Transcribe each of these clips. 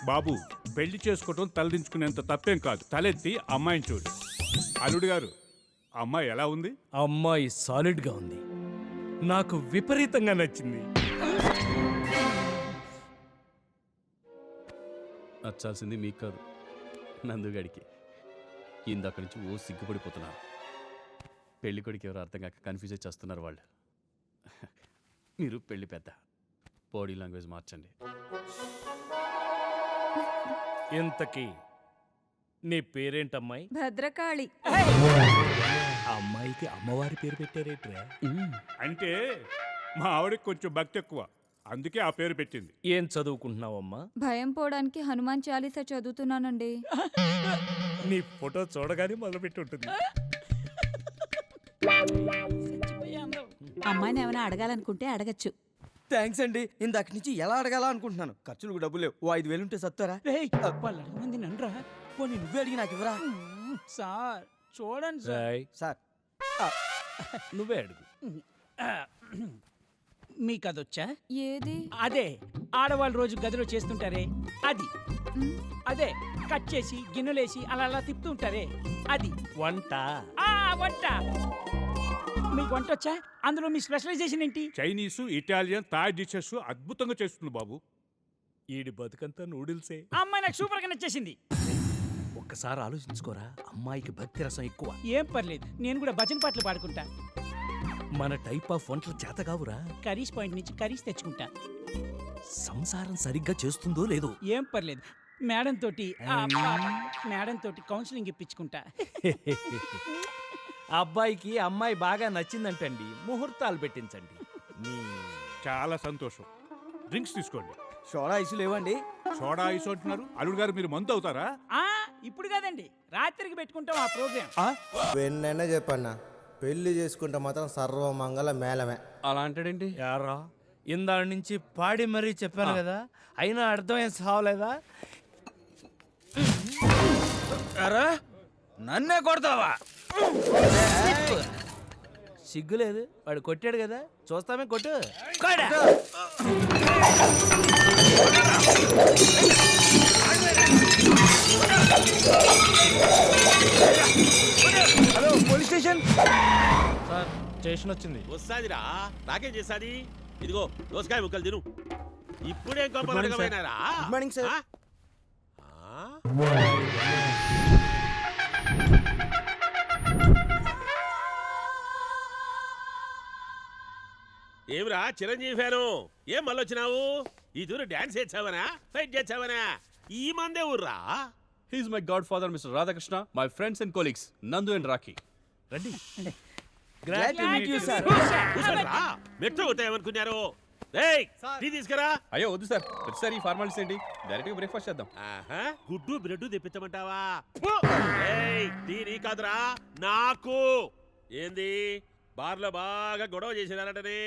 బాబు పెళ్లి చేసుకోవటం తలదించుకునేంత తప్పేం కాదు. తలెత్తి అమ్మాయిని చూడు. అల్లుడు గారు, అమ్మాయి ఎలా ఉంది? అమ్మాయి సాలిడ్ గా ఉంది, నాకు విపరీతంగా నచ్చింది. నచ్చాల్సింది మీకు కాదు, నందుగడికి. ఇందాక నుంచి ఓ సిగ్గుపడిపోతున్నారు. పెళ్లి కొడుకు ఎవరు అర్థం కాక కన్ఫ్యూజ్ అయి చేస్తున్నారు వాళ్ళు. మీరు పెళ్లి పెద్ద, బాడీ లాంగ్వేజ్ మార్చండి. ఇంతకీ నీ పేరేంటమ్మాయి? భద్రకాళి. అమ్మాయికి అమ్మవారి పేరు పెట్టారేట్రా? అంటే మా ఆవిడకి కొంచెం భక్తి ఎక్కువ, అందుకే ఆ పేరు పెట్టింది. ఏం చదువుకుంటున్నావమ్మా? భయం పోవడానికి హనుమాన్ చాలీసా చదువుతున్నానండి. నీ ఫోటో చూడగానే మొదలుపెట్టి ఉంటుంది. అమ్మాయిని ఏమైనా అడగాలనుకుంటే అడగచ్చు. థ్యాంక్స్ అండి. ఇందాక నుంచి ఎలా అడగాల అనుకుంటున్నాను. ఖర్చులకు డబ్బులు లేవు. ఓ 5,000 ఉంటే సత్తారా? వాళ్ళు అడగమంది నన్నురా. పోనీ నువ్వే అడిగి నాకు ఇవ్వరా? సార్ చూడండి సార్. రాయ్, సార్ నువ్వే అడుగు. మీకు అదొచ్చా? ఏది? అదే ఆడవాళ్ళు రోజు గదిలో చేస్తుంటారే అది. అదే కట్ చేసి గిన్నెలేసి అలా అలా తిప్పుతూ ఉంటారే అది వంట. వంట. మీకు వంట వచ్చా? అందులో మీ స్పెషలైజేషన్ ఏంటి? చైనీసు, ఇటాలియన్, థాయ్ డిషెస్ అద్భుతంగా చేస్తుంది బాబు. ఈడి బతుకంతా నూడిల్సే. అమ్మాయి నాకు సూపర్ గా నచ్చేసింది. ఒక్కసారి ఆలోచించుకోరా, అమ్మాయికి భక్తి రసం ఎక్కువ. ఏం పర్లేదు, నేను కూడా భజన పాటలు పాడుకుంటా. మన టైప్ ఆఫ్ వంటలు చేత కావురా. కర్రీస్ పాయింట్ నుంచి కర్రీస్ తెచ్చుకుంటా. సంసారం సరిగ్గా చేస్తుందో లేదో. ఏం పర్లేదు, మేడం తోటి కౌన్సిలింగ్ ఇప్పించుకుంటా. అబ్బాయికి అమ్మాయి బాగా నచ్చిందంటండి, ముహూర్తాలు పెట్టించండి. చాలా సంతోషం. డ్రింక్స్ తీసుకోండి. సోడా ఐసు లేవండి? సోడా ఐస్ అంటున్నారు. అల్లుడు గారు, మీరు మందు అవుతారా? ఇప్పుడు కాదండి, రాత్రికి పెట్టుకుంటాం ఆ ప్రోగ్రామ్. వెన్నైనా చెప్పన్నా, పెళ్లి చేసుకుంటే మాత్రం సర్వమంగళ మేళమే. అలా అంటాడేంటి? యారా, ఇందాక నుంచి పాడి మరీ చెప్పాను కదా, అయినా అర్థమేం సావలేదా? నన్నే కొడతావా? సిగ్గులేదు, వాడు కొట్టాడు కదా, చూస్తామే, కొట్టు. Hello, police station. Sir, station వచ్చింది. వస్తాదిరా, నాకేం చేస్తాది? ఇదిగో దోసకాయ ముక్కలు తిను. ఇప్పుడేం గుడ్ మార్నింగ్ సార్. ఏమిరా చిరంజీవి ఫ్యాను, ఏం మళ్ళొచ్చినావు? ఈ దూరం డాన్స్ చేసావనా, ఫైట్ చేసావనా? ఈ మందే ఊర్రా. He's my godfather mister Radhakrishna, my friends and colleagues Nandu and Rakhi. రండి. Glad to meet you, sir. కూర్చోండిరా, మెట్రో కొట్టాయనుకున్నారు. ఏయ్, టీ తీసుకురా. అయ్యో వద్దు సార్, ప్రతిసారి ఈ ఫార్మాలిటీస్ ఏంటి? డైరెక్ట్గా బ్రేక్ఫాస్ట్ చేద్దాం. ఆహా, గుడ్డు బ్రెడ్ తెప్పించమంటావా? ఏయ్, టీ నీ కాదురా, నాకు. ఏంది బార్లో బాగా గొడవ చేసినారంటనే,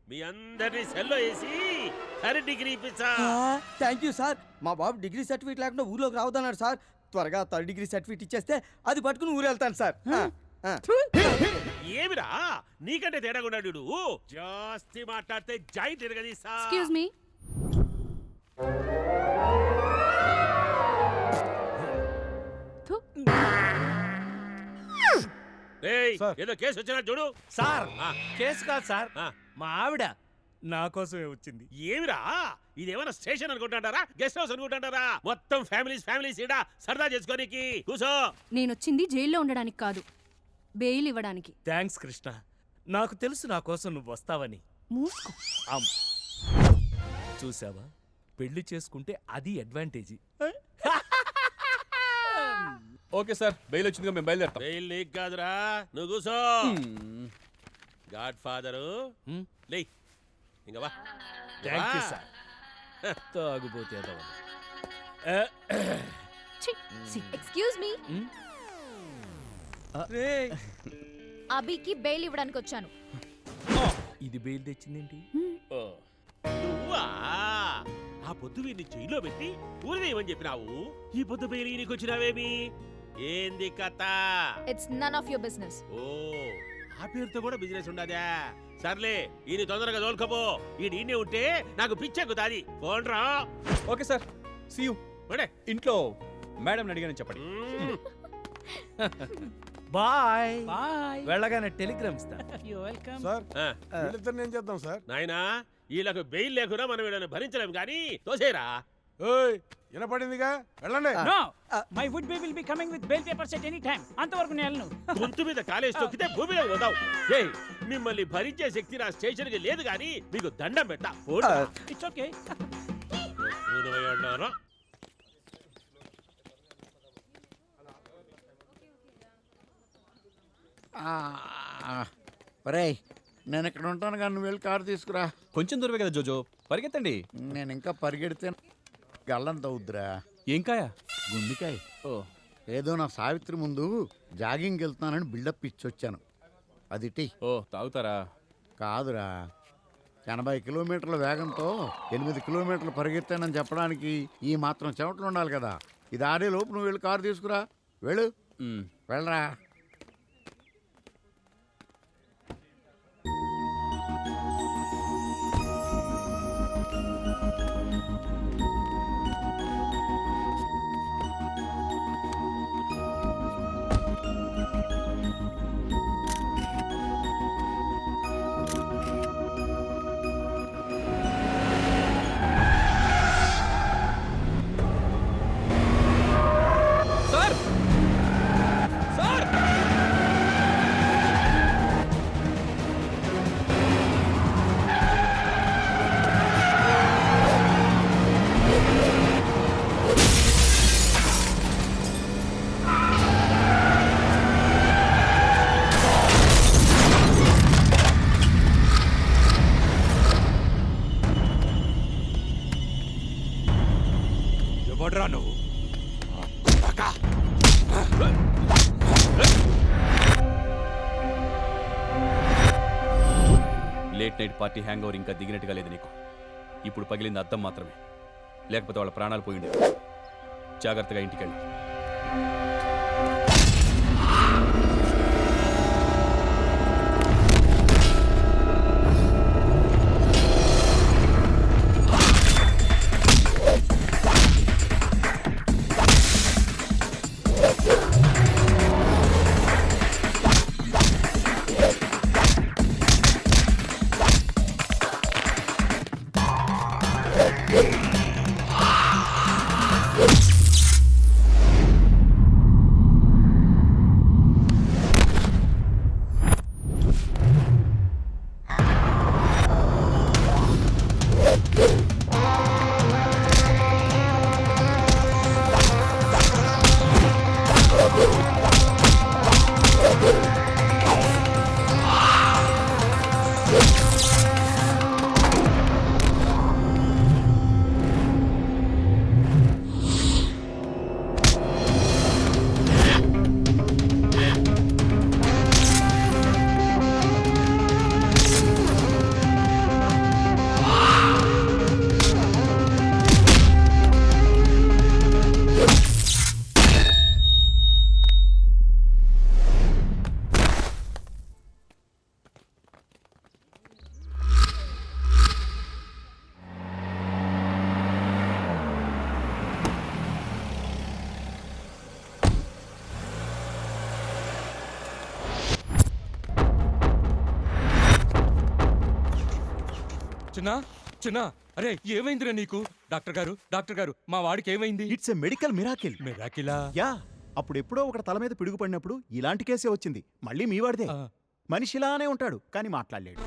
మీ అందరినీ సెల్లో వేసి థర్డ్ డిగ్రీ ఇప్పించా. Thank you sir. మా బాబు డిగ్రీ సర్టిఫికేట్ లేకుండా ఊర్లోకి రావద్దన్నాడు సార్. త్వరగా 3rd డిగ్రీ సర్టిఫికేట్ ఇచ్చేస్తే అది పట్టుకుని ఊరు వెళ్తాను సార్. ఏమిరా నీకంటే తేడాగున్నాడు, జాస్తి మాట్లాడితే జాయింట్ ఎరగదీసా. Excuse me. ఏదో కేసు వచ్చినా చూడు. సార్, కేసు కాదు సార్, ఆ. మా ఆవిడ నా కోసమే వచ్చింది. ఏమిరా ఇదేమైనా స్టేషన్ అనుకుంటారా, గెస్ట్ హౌస్ అనుకుంటారా? మొత్తం ఫ్యామిలీస్ ఈడ సరదా చేసుకోనికి. కూసో. నేనొచ్చింది జైల్లో ఉండడానికి కాదు, బెయిల్ ఇవ్వడానికి. థ్యాంక్స్ కృష్ణ, నాకు తెలుసు నా కోసం నువ్వు వస్తావని. మూసుకో. చూసావా, పెళ్లి చేసుకుంటే అది అడ్వాంటేజీ. ఓకే సార్, బెయిల్ వచ్చిందిగా మేము బయలుదేరుతాం. బెయిల్ నీకు కాదురా, నువ్వు కూసో. గాడ్ ఫాదరు లే, ఇంకా వా. Thank you sir. తాగుపోతే ఎక్స్క్యూజ్ మీ. అభికి బెయిల్ ఇవ్వడానికి వచ్చాను. ఇది బెయిల్ తెచ్చిందేంటి? నువ్వా? ఆ పొద్దు వీడిని జైల్లో పెట్టి ఊరిదేమని చెప్పినావు, ఈ పొద్దు బెయిల్ నీకు వచ్చినావేమి? ఏంది కథ? It's none of your business. ఓ, ఆ పేరుతో కూడా బిజినెస్ ఉండదా? సర్లే, ఈయన తొందరగా తోలుకపో. ఈయనే ఉంటే నాకు పిచ్చెక్కుతాది. పోండ్రా. Okay sir, see you. మడే ఇంట్లో మేడం అడిగానని చెప్పండి. బాయ్ బాయ్ వెళ్ళగానే టెలిగ్రామ్ ఇస్తా. You welcome. సార్ ఆ, వీళ్ళిద్దరిని ఏం చేద్దాం సార్? నాయనా వీళ్ళకు బెయిల్ లేకున్నా మనం వీళ్ళని భరించలేం కానీ తోసేరా. ఓయ్ వినపడిందిగా, వెళ్ళండి. No my would be will be coming with bail papers at any time. అంతవరకు నేను వెళ్ళను. గొంతు మీద కాలేజ్ తొక్కితే భూమిలో పోదాం. ఏయ్ మిమ్మల్ని భరించే శక్తి నా స్టేషన్కి లేదు కానీ మీకు దండం పెట్ట. It's okay. ఒరేయ్ నేను ఇక్కడ ఉంటాను కానీ నువ్వు వెళ్ళి కారు తీసుకురా. కొంచెం దూరమే కదా జోజో, పరిగెత్తండి. నేను ఇంకా పరిగెడితే గల్లంత అవుద్దురా. ఏం కాయ? గుండికాయ. ఓ ఏదో నా సావిత్రి ముందు జాగింగ్కి వెళ్తున్నానని బిల్డప్ ఇచ్చొచ్చాను. అది టీ ఓ తాగుతారా? కాదురా, 80 కిలోమీటర్ల వేగంతో 8 కిలోమీటర్లు పరిగెత్తానని చెప్పడానికి ఈ మాత్రం చెమటలు ఉండాలి కదా. ఇది ఆడే లోపు నువ్వు వెళ్ళి కారు తీసుకురా. వెళ్ళు, వెళ్ళరా. ఎవడ్రా నువ్వు? Late night party hang over ఇంకా దిగినట్టుగా లేదు నీకు. ఇప్పుడు పగిలింది అద్దం మాత్రమే, లేకపోతే వాళ్ళ ప్రాణాలు పోయిండే. జాగ్రత్తగా ఇంటికెళ్ళి. చిన్నా చిన్నా, అరే ఏమైందిరా నీకు? డాక్టర్ గారు మా వాడికి ఏమైంది? It's a medical miracle. మిరాకిలా? యా, అప్పుడు ఎప్పుడో ఒకటి తల మీద పిడుగు పడినప్పుడు ఇలాంటి కేసే వచ్చింది. మళ్ళీ మీ వాడిదే. మనిషిలానే ఉంటాడు కానీ మాట్లాడలేడు.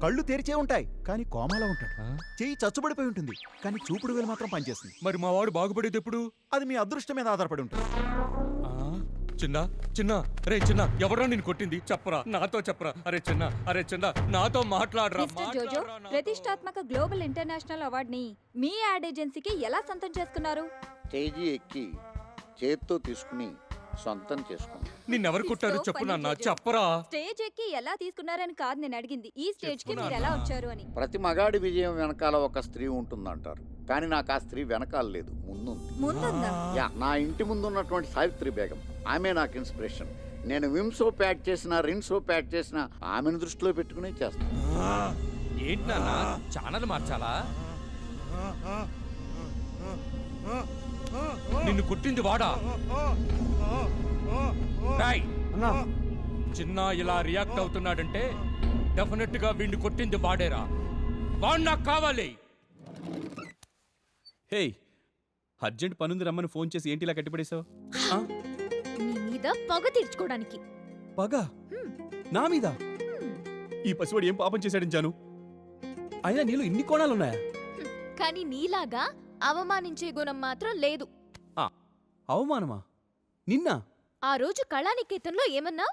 కళ్ళు తెరిచే ఉంటాయి కానీ కోమాలో ఉంటాడు. చెయ్యి చచ్చుబడిపోయి ఉంటుంది కానీ చూపుడు వేలు మాత్రం పనిచేస్తుంది. మరి మా వాడు బాగుపడేది ఎప్పుడు? అది మీ అదృష్టం మీద ఆధారపడి ఉంటుంది. చిన్న రే చిన్న, ఎవరో నేను కొట్టింది? చెప్పరా, నాతో చెప్పరా. అరే చిన్న నాతో మాట్లాడరా. మిస్టర్ జోజో, ప్రతిష్టాత్మక గ్లోబల్ ఇంటర్నేషనల్ అవార్డుని మీ యాడ్ ఏజెన్సీకి ఎలా సొంతం చేసుకున్నారు? స్టేజీ ఎక్కి చేత్తో తీసుకుని సొంతం చేసుకున్నాను. నిన్నెవరు కొట్టారు చెప్పు నాన్న, చెప్పరా. స్టేజ్ ఎక్కి ఎలా తీసుకున్నారని కాదు నేను అడిగింది, ఈ స్టేజ్ కి మీరు ఎలా వచ్చారు అని. ప్రతి మగాడి విజయం వెనకాల ఒక స్త్రీ ఉంటుందంటారు, కానీ నాకు ఆ స్త్రీ వెనకాల లేదు, ముందుంది. యా, నా ఇంటి ముందు ఉన్నటువంటి సావిత్రి బేగం, ఆమె నాకు ఇన్స్పిరేషన్. నేను విమ్ సోప్ యాడ్ చేసిన, రిన్ సోప్ యాడ్ చేసిన ఆమెను దృష్టిలో పెట్టుకుని చేస్తాను. ఏంటి నాన్న ఛానల్ మార్చాలా? నిన్ను కొట్టింది వాడా? రాయ్ చిన్న ఇలా రియాక్ట్ అవుతున్నాడంటే డెఫినెట్ గా వీడిని కొట్టింది వాడేరా. వాడు నాకు కావాలి. హే, అర్జెంట్ పనుంది రమ్మని ఫోన్ చేసి ఏంటి ఇలా కట్టిపడేశావు? నీ మీద పగ తీర్చుకోవడానికి. పగ నా మీద? ఈ పసివాడు ఏం పాపం చేశాడని జాను? అయినా నీలో ఇన్ని కోణాలున్నాయా? కానీ నీలాగా అవమానించే గుణం మాత్రం లేదు. అవమానమా? నిన్న ఆ రోజు కళానికేతన్లో ఏమన్నావ్?